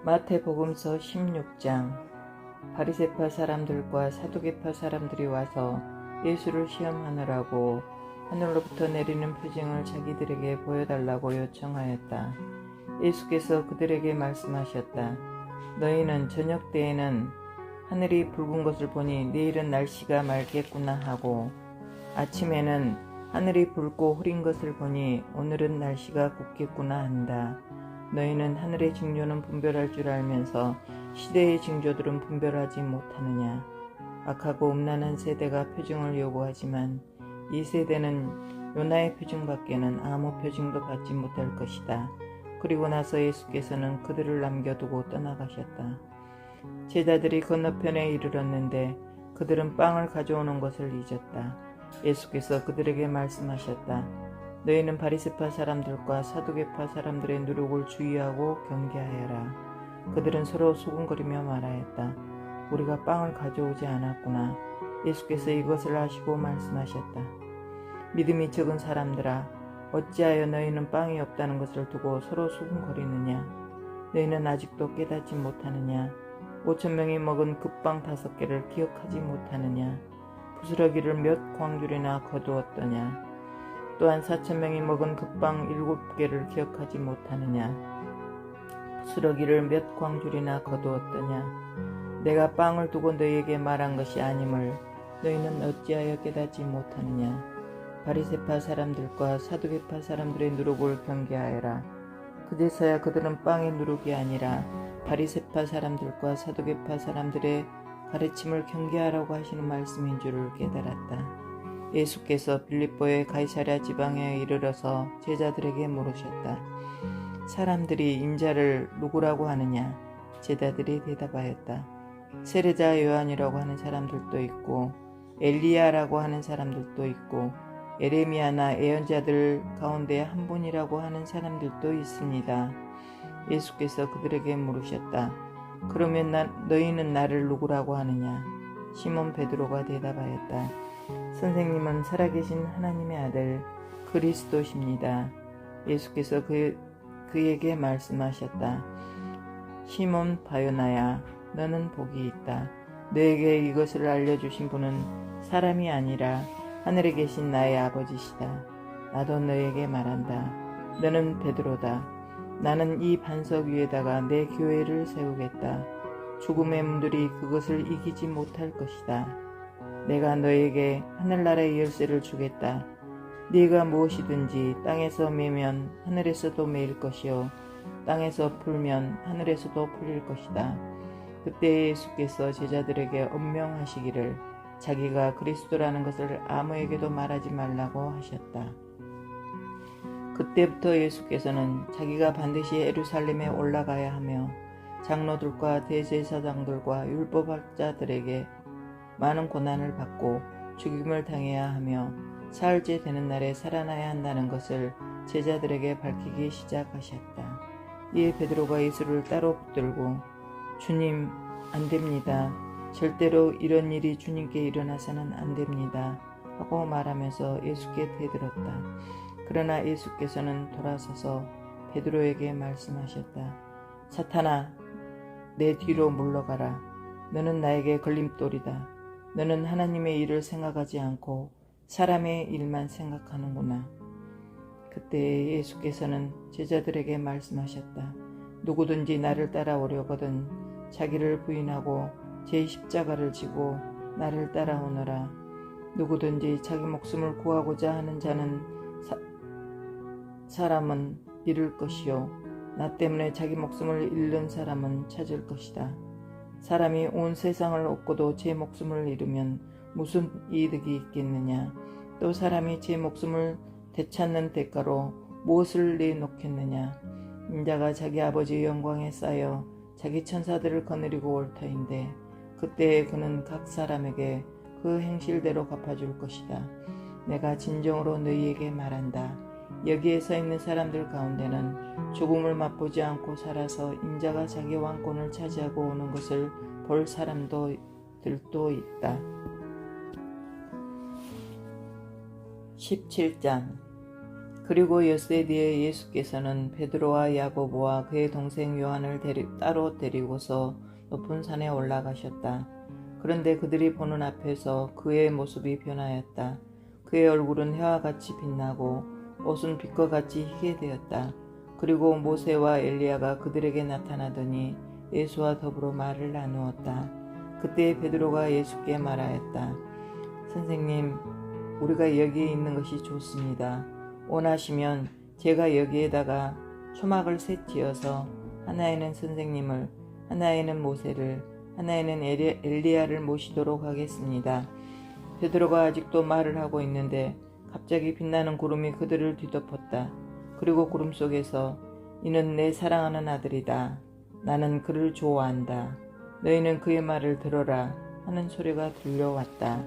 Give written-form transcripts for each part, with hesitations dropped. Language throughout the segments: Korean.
마태복음서 16장. 바리새파 사람들과 사두개파 사람들이 와서 예수를 시험하느라고 하늘로부터 내리는 표징을 자기들에게 보여달라고 요청하였다. 예수께서 그들에게 말씀하셨다. 너희는 저녁 때에는 하늘이 붉은 것을 보니 내일은 날씨가 맑겠구나 하고, 아침에는 하늘이 붉고 흐린 것을 보니 오늘은 날씨가 곱겠구나 한다. 너희는 하늘의 징조는 분별할 줄 알면서 시대의 징조들은 분별하지 못하느냐. 악하고 음란한 세대가 표징을 요구하지만 이 세대는 요나의 표징밖에는 아무 표징도 받지 못할 것이다. 그리고 나서 예수께서는 그들을 남겨두고 떠나가셨다. 제자들이 건너편에 이르렀는데 그들은 빵을 가져오는 것을 잊었다. 예수께서 그들에게 말씀하셨다. 너희는 바리새파 사람들과 사두개파 사람들의 누룩을 주의하고 경계하여라. 그들은 서로 수군거리며 말하였다. 우리가 빵을 가져오지 않았구나. 예수께서 이것을 아시고 말씀하셨다. 믿음이 적은 사람들아, 어찌하여 너희는 빵이 없다는 것을 두고 서로 수군거리느냐. 너희는 아직도 깨닫지 못하느냐. 5,000명이 먹은 급빵 5개를 기억하지 못하느냐. 부스러기를 몇 광줄이나 거두었더냐. 또한 4,000명이 먹은 급빵 7개를 기억하지 못하느냐. 부스러기를 몇 광줄이나 거두었더냐. 내가 빵을 두고 너희에게 말한 것이 아님을 너희는 어찌하여 깨닫지 못하느냐. 바리새파 사람들과 사두개파 사람들의 누룩을 경계하여라. 그제서야 그들은 빵의 누룩이 아니라 바리새파 사람들과 사두개파 사람들의 가르침을 경계하라고 하시는 말씀인 줄을 깨달았다. 예수께서 빌립보의 가이사랴 지방에 이르러서 제자들에게 물으셨다. 사람들이 인자를 누구라고 하느냐? 제자들이 대답하였다. 세례자 요한이라고 하는 사람들도 있고 엘리야라고 하는 사람들도 있고 에레미야나 예언자들 가운데 한 분이라고 하는 사람들도 있습니다. 예수께서 그들에게 물으셨다. 그러면 너희는 나를 누구라고 하느냐? 시몬 베드로가 대답하였다. 선생님은 살아계신 하나님의 아들 그리스도십니다. 예수께서 그에게 말씀하셨다. 시몬 바요나야, 너는 복이 있다. 너에게 이것을 알려주신 분은 사람이 아니라 하늘에 계신 나의 아버지시다. 나도 너에게 말한다. 너는 베드로다. 나는 이 반석 위에다가 내 교회를 세우겠다. 죽음의 문들이 그것을 이기지 못할 것이다. 내가 너에게 하늘나라의 열쇠를 주겠다. 네가 무엇이든지 땅에서 매면 하늘에서도 매일 것이요 땅에서 풀면 하늘에서도 풀릴 것이다. 그때 예수께서 제자들에게 엄명하시기를 자기가 그리스도라는 것을 아무에게도 말하지 말라고 하셨다. 그때부터 예수께서는 자기가 반드시 예루살렘에 올라가야 하며 장로들과 대제사장들과 율법학자들에게 많은 고난을 받고 죽임을 당해야 하며 사흘째 되는 날에 살아나야 한다는 것을 제자들에게 밝히기 시작하셨다. 이에 베드로가 예수를 따로 붙들고 주님, 안 됩니다. 절대로 이런 일이 주님께 일어나서는 안 됩니다. 하고 말하면서 예수께 대들었다. 그러나 예수께서는 돌아서서 베드로에게 말씀하셨다. 사탄아, 내 뒤로 물러가라. 너는 나에게 걸림돌이다. 너는 하나님의 일을 생각하지 않고 사람의 일만 생각하는구나. 그때 예수께서는 제자들에게 말씀하셨다. 누구든지 나를 따라오려거든 자기를 부인하고 제 십자가를 지고 나를 따라오너라. 누구든지 자기 목숨을 구하고자 하는 자는 사람은 잃을 것이요 나 때문에 자기 목숨을 잃는 사람은 찾을 것이다. 사람이 온 세상을 얻고도 제 목숨을 잃으면 무슨 이득이 있겠느냐. 또 사람이 제 목숨을 되찾는 대가로 무엇을 내놓겠느냐. 인자가 자기 아버지의 영광에 쌓여 자기 천사들을 거느리고 올 터인데 그때에 그는 각 사람에게 그 행실대로 갚아줄 것이다. 내가 진정으로 너희에게 말한다. 여기에 서 있는 사람들 가운데는 죽음을 맛보지 않고 살아서 인자가 자기 왕권을 차지하고 오는 것을 볼 사람들도 있다. 17장. 그리고 엿새 뒤에 예수께서는 베드로와 야고보와 그의 동생 요한을 따로 데리고서 높은 산에 올라가셨다. 그런데 그들이 보는 앞에서 그의 모습이 변하였다. 그의 얼굴은 해와 같이 빛나고 옷은 빛과 같이 희게 되었다. 그리고 모세와 엘리야가 그들에게 나타나더니 예수와 더불어 말을 나누었다. 그때 베드로가 예수께 말하였다. 선생님, 우리가 여기에 있는 것이 좋습니다. 원하시면 제가 여기에다가 초막을 셋 지어서 하나에는 선생님을, 하나에는 모세를, 하나에는 엘리야를 모시도록 하겠습니다. 베드로가 아직도 말을 하고 있는데 갑자기 빛나는 구름이 그들을 뒤덮었다. 그리고 구름 속에서 이는 내 사랑하는 아들이다. 나는 그를 좋아한다. 너희는 그의 말을 들어라 하는 소리가 들려왔다.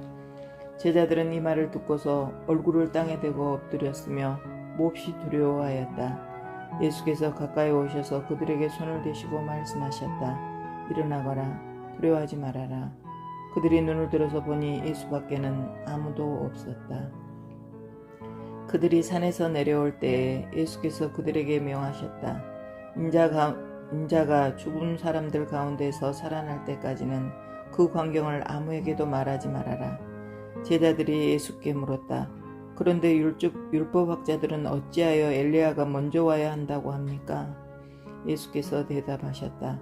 제자들은 이 말을 듣고서 얼굴을 땅에 대고 엎드렸으며 몹시 두려워하였다. 예수께서 가까이 오셔서 그들에게 손을 대시고 말씀하셨다. 일어나거라. 두려워하지 말아라. 그들이 눈을 들어서 보니 예수밖에는 아무도 없었다. 그들이 산에서 내려올 때에 예수께서 그들에게 명하셨다. 인자가 죽은 사람들 가운데서 살아날 때까지는 그 광경을 아무에게도 말하지 말아라. 제자들이 예수께 물었다. 그런데 율법학자들은 어찌하여 엘리야가 먼저 와야 한다고 합니까? 예수께서 대답하셨다.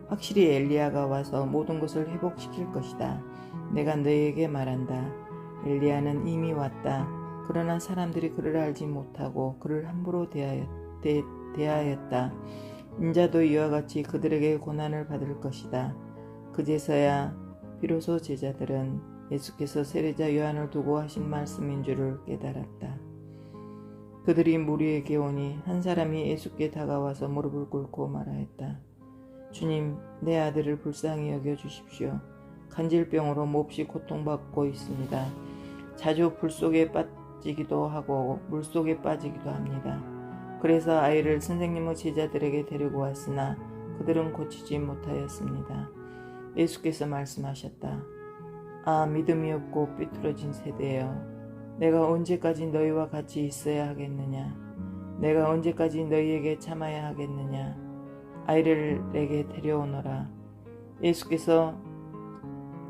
확실히 엘리야가 와서 모든 것을 회복시킬 것이다. 내가 너희에게 말한다. 엘리야는 이미 왔다. 그러나 사람들이 그를 알지 못하고 그를 함부로 대하였다. 인자도 이와 같이 그들에게 고난을 받을 것이다. 그제서야 비로소 제자들은 예수께서 세례자 요한을 두고 하신 말씀인 줄을 깨달았다. 그들이 무리에게 오니 한 사람이 예수께 다가와서 무릎을 꿇고 말하였다. 주님, 내 아들을 불쌍히 여겨주십시오. 간질병으로 몹시 고통받고 있습니다. 자주 불 속에 빠지기도 하고 물 속에 빠지기도 합니다. 그래서 아이를 선생님의 제자들에게 데리고 왔으나 그들은 고치지 못하였습니다. 예수께서 말씀하셨다. 아, 믿음이 없고 삐뚤어진 세대여, 내가 언제까지 너희와 같이 있어야 하겠느냐? 내가 언제까지 너희에게 참아야 하겠느냐? 아이를 내게 데려오너라.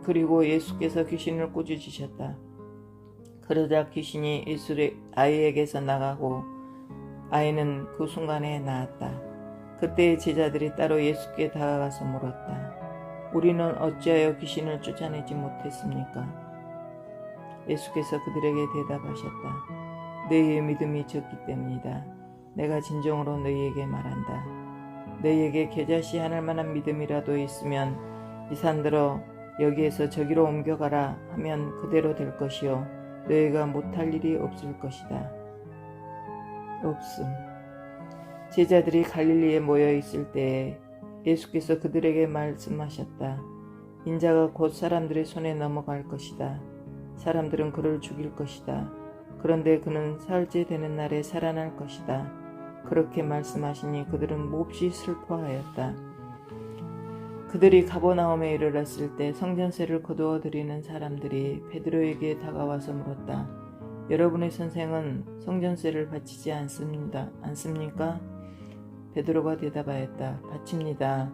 그리고 예수께서 귀신을 꾸짖으셨다. 그러자 귀신이 아이에게서 나가고 아이는 그 순간에 나았다. 그때 제자들이 따로 예수께 다가가서 물었다. 우리는 어찌하여 귀신을 쫓아내지 못했습니까? 예수께서 그들에게 대답하셨다. 너희의 믿음이 적기 때문이다. 내가 진정으로 너희에게 말한다. 너희에게 겨자씨 하늘만한 믿음이라도 있으면 이 산들어 여기에서 저기로 옮겨가라 하면 그대로 될 것이요 너희가 못할 일이 없을 것이다. 없음. 제자들이 갈릴리에 모여 있을 때에 예수께서 그들에게 말씀하셨다. 인자가 곧 사람들의 손에 넘어갈 것이다. 사람들은 그를 죽일 것이다. 그런데 그는 사흘째 되는 날에 살아날 것이다. 그렇게 말씀하시니 그들은 몹시 슬퍼하였다. 그들이 가버나움에 이르렀을 때 성전세를 거두어 드리는 사람들이 베드로에게 다가와서 물었다. 여러분의 선생은 성전세를 바치지 않습니까? 베드로가 대답하였다. 바칩니다.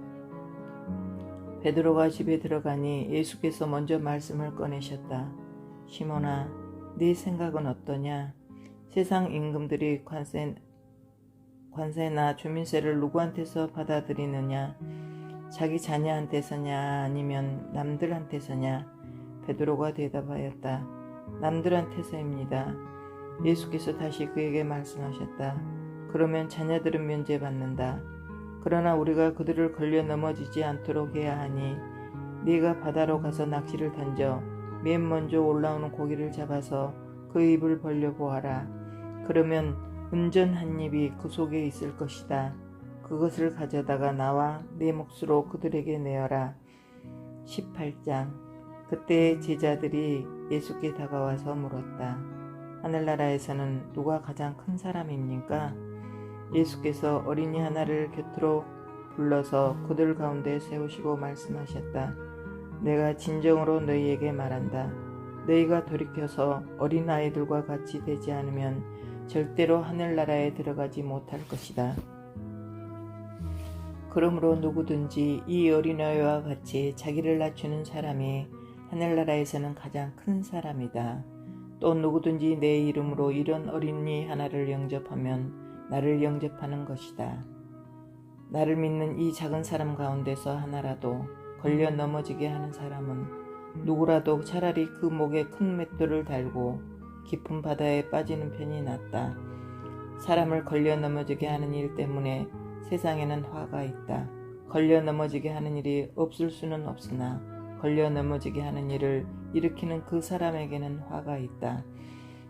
베드로가 집에 들어가니 예수께서 먼저 말씀을 꺼내셨다. 시몬아, 네 생각은 어떠냐? 세상 임금들이 관세나 주민세를 누구한테서 받아들이느냐? 자기 자녀한테서냐 아니면 남들한테서냐? 베드로가 대답하였다. 남들한테서입니다. 예수께서 다시 그에게 말씀하셨다. 그러면 자녀들은 면제받는다. 그러나 우리가 그들을 걸려 넘어지지 않도록 해야 하니 네가 바다로 가서 낚시를 던져 맨 먼저 올라오는 고기를 잡아서 그 입을 벌려 보아라. 그러면 은전 한 입이 그 속에 있을 것이다. 그것을 가져다가 나와 네 몫으로 그들에게 내어라. 18장. 그때 제자들이 예수께 다가와서 물었다. 하늘나라에서는 누가 가장 큰 사람입니까? 예수께서 어린이 하나를 곁으로 불러서 그들 가운데 세우시고 말씀하셨다. 내가 진정으로 너희에게 말한다. 너희가 돌이켜서 어린아이들과 같이 되지 않으면 절대로 하늘나라에 들어가지 못할 것이다. 그러므로 누구든지 이 어린아이와 같이 자기를 낮추는 사람이 하늘나라에서는 가장 큰 사람이다. 또 누구든지 내 이름으로 이런 어린이 하나를 영접하면 나를 영접하는 것이다. 나를 믿는 이 작은 사람 가운데서 하나라도 걸려 넘어지게 하는 사람은 누구라도 차라리 그 목에 큰 맷돌을 달고 깊은 바다에 빠지는 편이 낫다. 사람을 걸려 넘어지게 하는 일 때문에 세상에는 화가 있다. 걸려 넘어지게 하는 일이 없을 수는 없으나 걸려 넘어지게 하는 일을 일으키는 그 사람에게는 화가 있다.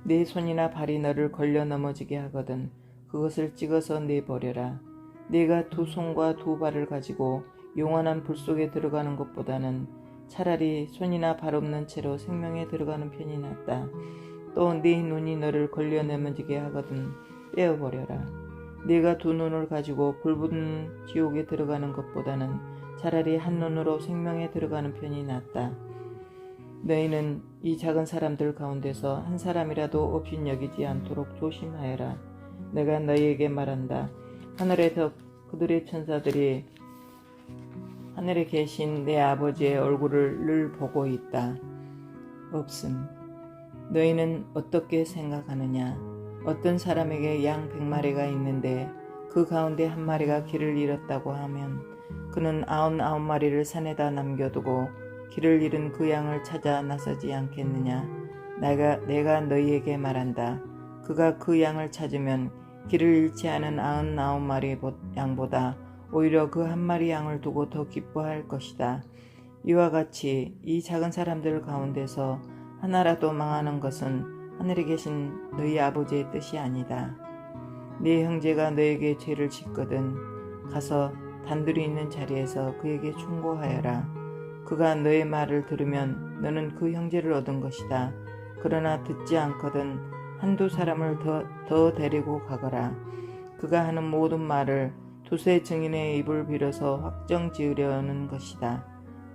내 손이나 발이 너를 걸려 넘어지게 하거든 그것을 찍어서 내버려라. 내가 두 손과 두 발을 가지고 영원한 불 속에 들어가는 것보다는 차라리 손이나 발 없는 채로 생명에 들어가는 편이 낫다. 또 네 눈이 너를 걸려 넘어지게 하거든 떼어버려라. 네가 두 눈을 가지고 불붙는 지옥에 들어가는 것보다는 차라리 한 눈으로 생명에 들어가는 편이 낫다. 너희는 이 작은 사람들 가운데서 한 사람이라도 업신여기지 않도록 조심하여라. 내가 너희에게 말한다. 하늘에서 그들의 천사들이 하늘에 계신 내 아버지의 얼굴을 늘 보고 있다. 없음. 너희는 어떻게 생각하느냐? 어떤 사람에게 양 100마리가 있는데 그 가운데 한 마리가 길을 잃었다고 하면 그는 99마리를 산에다 남겨두고 길을 잃은 그 양을 찾아 나서지 않겠느냐? 내가 너희에게 말한다. 그가 그 양을 찾으면 길을 잃지 않은 99마리 양보다 오히려 그 한 마리 양을 두고 더 기뻐할 것이다. 이와 같이 이 작은 사람들 가운데서 하나라도 망하는 것은 하늘에 계신 너희 아버지의 뜻이 아니다. 네 형제가 너에게 죄를 짓거든 가서 단둘이 있는 자리에서 그에게 충고하여라. 그가 너의 말을 들으면 너는 그 형제를 얻은 것이다. 그러나 듣지 않거든 한두 사람을 더 데리고 가거라. 그가 하는 모든 말을 두세 증인의 입을 빌어서 확정 지으려는 것이다.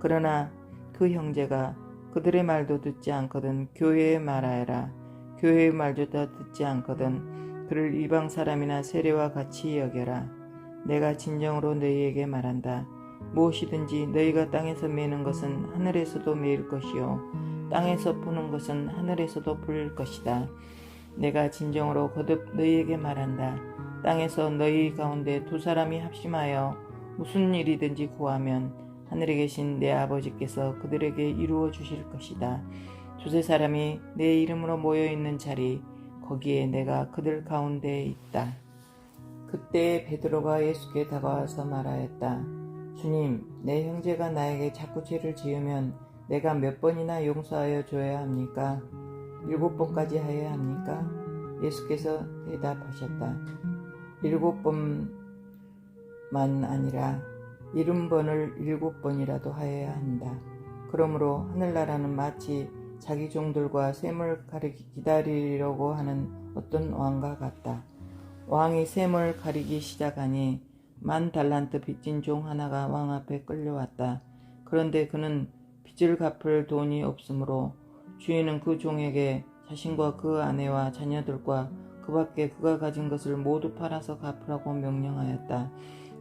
그러나 그 형제가 그들의 말도 듣지 않거든 교회의 말하여라. 교회의 말조차 듣지 않거든 그를 이방 사람이나 세례와 같이 여겨라. 내가 진정으로 너희에게 말한다. 무엇이든지 너희가 땅에서 매는 것은 하늘에서도 매일 것이요 땅에서 푸는 것은 하늘에서도 풀릴 것이다. 내가 진정으로 거듭 너희에게 말한다. 땅에서 너희 가운데 두 사람이 합심하여 무슨 일이든지 구하면 하늘에 계신 내 아버지께서 그들에게 이루어 주실 것이다. 두세 사람이 내 이름으로 모여있는 자리 거기에 내가 그들 가운데에 있다. 그때 베드로가 예수께 다가와서 말하였다. 주님, 내 형제가 나에게 자꾸 죄를 지으면 내가 몇 번이나 용서하여 줘야 합니까? 7번까지 하여야 합니까? 예수께서 대답하셨다. 7번만 아니라 70번을 7번이라도 하여야 한다. 그러므로 하늘나라는 마치 자기 종들과 셈을 기다리려고 하는 어떤 왕과 같다. 왕이 셈을 가리기 시작하니 10달란트 빚진 종 하나가 왕 앞에 끌려왔다. 그런데 그는 빚을 갚을 돈이 없으므로 주인은 그 종에게 자신과 그 아내와 자녀들과 그 밖에 그가 가진 것을 모두 팔아서 갚으라고 명령하였다.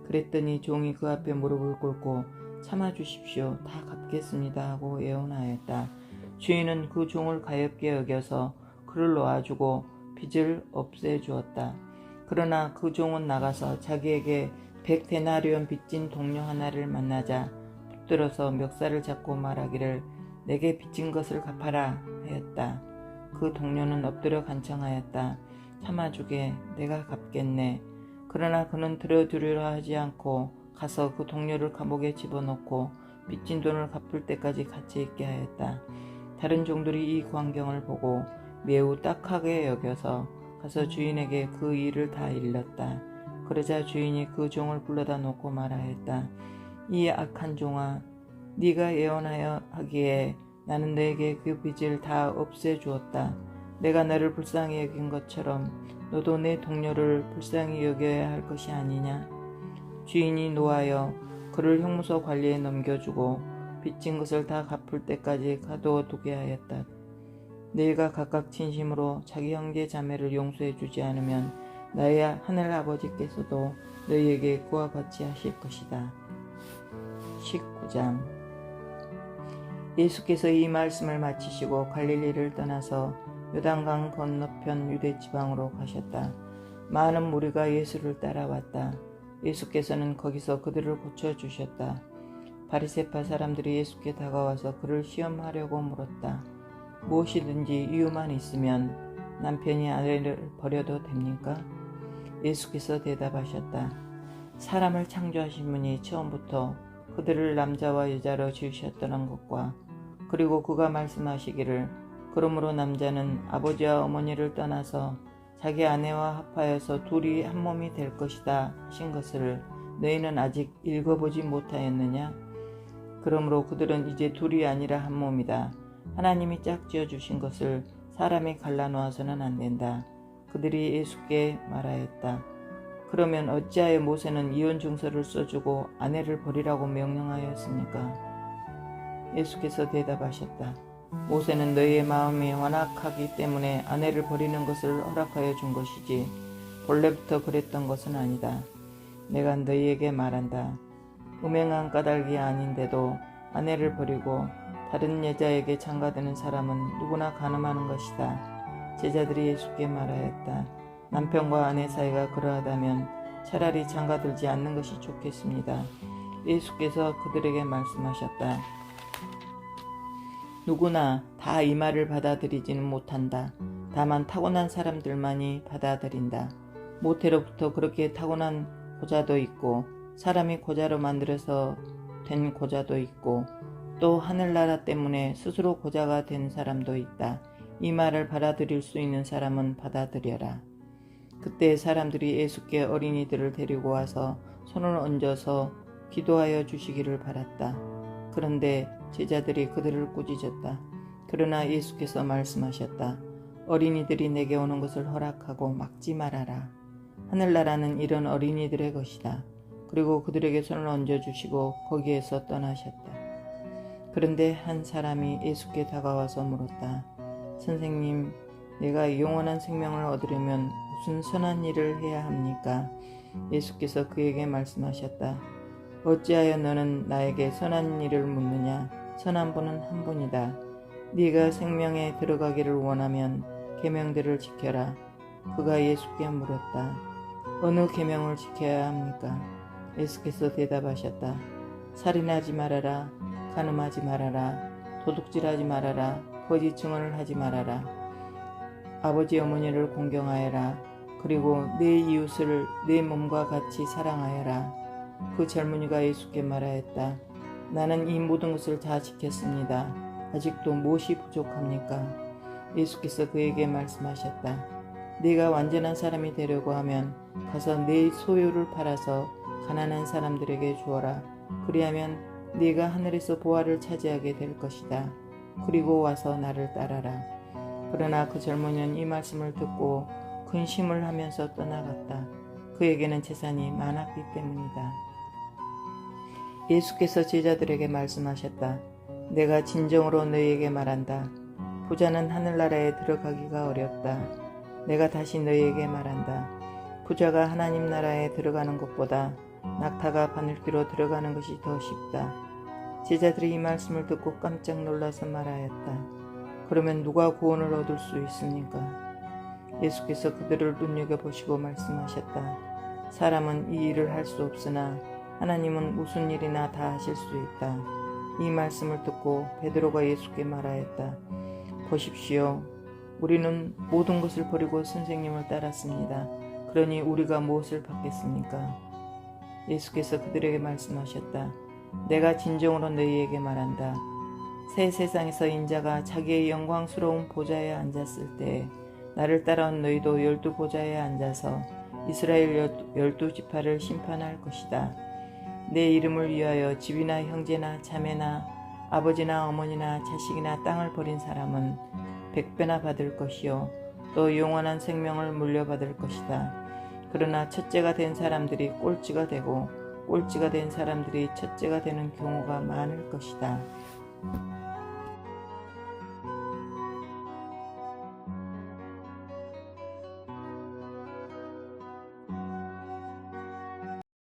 그랬더니 종이 그 앞에 무릎을 꿇고 참아주십시오. 다 갚겠습니다 하고 애원하였다. 주인은 그 종을 가엾게 여겨서 그를 놓아주고 빚을 없애주었다. 그러나 그 종은 나가서 자기에게 100데나리온 빚진 동료 하나를 만나자 붙들어서 멱살을 잡고 말하기를 내게 빚진 것을 갚아라 하였다. 그 동료는 엎드려 간청하였다. 참아주게 내가 갚겠네. 그러나 그는 들어주려 하지 않고 가서 그 동료를 감옥에 집어넣고 빚진 돈을 갚을 때까지 같이 있게 하였다. 다른 종들이 이 광경을 보고 매우 딱하게 여겨서 가서 주인에게 그 일을 다 일렀다. 그러자 주인이 그 종을 불러다 놓고 말하였다. 이 악한 종아, 네가 예언하여 하기에 나는 너에게 그 빚을 다 없애주었다. 내가 너를 불쌍히 여긴 것처럼 너도 내 동료를 불쌍히 여겨야 할 것이 아니냐. 주인이 노하여 그를 형무소 관리에 넘겨주고 빚진 것을 다 갚을 때까지 가둬두게 하였다. 너희가 각각 진심으로 자기 형제 자매를 용서해 주지 않으면 나의 하늘 아버지께서도 너희에게 구원받지 하실 것이다. 19장. 예수께서 이 말씀을 마치시고 갈릴리를 떠나서 요단강 건너편 유대 지방으로 가셨다. 많은 무리가 예수를 따라왔다. 예수께서는 거기서 그들을 고쳐주셨다. 바리새파 사람들이 예수께 다가와서 그를 시험하려고 물었다. 무엇이든지 이유만 있으면 남편이 아내를 버려도 됩니까? 예수께서 대답하셨다. 사람을 창조하신 분이 처음부터 그들을 남자와 여자로 지으셨다는 것과 그리고 그가 말씀하시기를 그러므로 남자는 아버지와 어머니를 떠나서 자기 아내와 합하여서 둘이 한 몸이 될 것이다 하신 것을 너희는 아직 읽어보지 못하였느냐? 그러므로 그들은 이제 둘이 아니라 한 몸이다. 하나님이 짝지어 주신 것을 사람이 갈라놓아서는 안 된다. 그들이 예수께 말하였다. 그러면 어찌하여 모세는 이혼 증서를 써주고 아내를 버리라고 명령하였습니까? 예수께서 대답하셨다. 모세는 너희의 마음이 완악하기 때문에 아내를 버리는 것을 허락하여 준 것이지 본래부터 그랬던 것은 아니다. 내가 너희에게 말한다. 음행한 까닭이 아닌데도 아내를 버리고 다른 여자에게 장가드는 사람은 누구나 간음하는 것이다. 제자들이 예수께 말하였다. 남편과 아내 사이가 그러하다면 차라리 장가들지 않는 것이 좋겠습니다. 예수께서 그들에게 말씀하셨다. 누구나 다 이 말을 받아들이지는 못한다. 다만 타고난 사람들만이 받아들인다. 모태로부터 그렇게 타고난 고자도 있고 사람이 고자로 만들어서 된 고자도 있고 또 하늘나라 때문에 스스로 고자가 된 사람도 있다. 이 말을 받아들일 수 있는 사람은 받아들여라. 그때 사람들이 예수께 어린이들을 데리고 와서 손을 얹어서 기도하여 주시기를 바랐다. 그런데 제자들이 그들을 꾸짖었다. 그러나 예수께서 말씀하셨다. 어린이들이 내게 오는 것을 허락하고 막지 말아라. 하늘나라는 이런 어린이들의 것이다. 그리고 그들에게 손을 얹어주시고 거기에서 떠나셨다. 그런데 한 사람이 예수께 다가와서 물었다. 선생님, 내가 영원한 생명을 얻으려면 무슨 선한 일을 해야 합니까? 예수께서 그에게 말씀하셨다. 어찌하여 너는 나에게 선한 일을 묻느냐? 선한 분은 한 분이다. 네가 생명에 들어가기를 원하면 계명들을 지켜라. 그가 예수께 물었다. 어느 계명을 지켜야 합니까? 예수께서 대답하셨다. 살인하지 말아라. 간음하지 말아라. 도둑질하지 말아라. 거짓 증언을 하지 말아라. 아버지 어머니를 공경하여라. 그리고 내 이웃을 내 몸과 같이 사랑하여라. 그 젊은이가 예수께 말하였다. 나는 이 모든 것을 다 지켰습니다. 아직도 무엇이 부족합니까? 예수께서 그에게 말씀하셨다. 네가 완전한 사람이 되려고 하면 가서 네 소유를 팔아서 가난한 사람들에게 주어라. 그리하면 네가 하늘에서 보화를 차지하게 될 것이다. 그리고 와서 나를 따라라. 그러나 그 젊은이는 이 말씀을 듣고 근심을 하면서 떠나갔다. 그에게는 재산이 많았기 때문이다. 예수께서 제자들에게 말씀하셨다. 내가 진정으로 너희에게 말한다. 부자는 하늘나라에 들어가기가 어렵다. 내가 다시 너희에게 말한다. 부자가 하나님 나라에 들어가는 것보다 낙타가 바늘귀로 들어가는 것이 더 쉽다. 제자들이 이 말씀을 듣고 깜짝 놀라서 말하였다. 그러면 누가 구원을 얻을 수 있습니까? 예수께서 그들을 눈여겨보시고 말씀하셨다. 사람은 이 일을 할 수 없으나 하나님은 무슨 일이나 다 하실 수 있다. 이 말씀을 듣고 베드로가 예수께 말하였다. 보십시오. 우리는 모든 것을 버리고 선생님을 따랐습니다. 그러니 우리가 무엇을 받겠습니까? 예수께서 그들에게 말씀하셨다. 내가 진정으로 너희에게 말한다. 새 세상에서 인자가 자기의 영광스러운 보좌에 앉았을 때 나를 따라온 너희도 12 보좌에 앉아서 이스라엘 12 지파를 심판할 것이다. 내 이름을 위하여 집이나 형제나 자매나 아버지나 어머니나 자식이나 땅을 버린 사람은 100배나 받을 것이요 또 영원한 생명을 물려받을 것이다. 그러나 첫째가 된 사람들이 꼴찌가 되고 꼴찌가 된 사람들이 첫째가 되는 경우가 많을 것이다.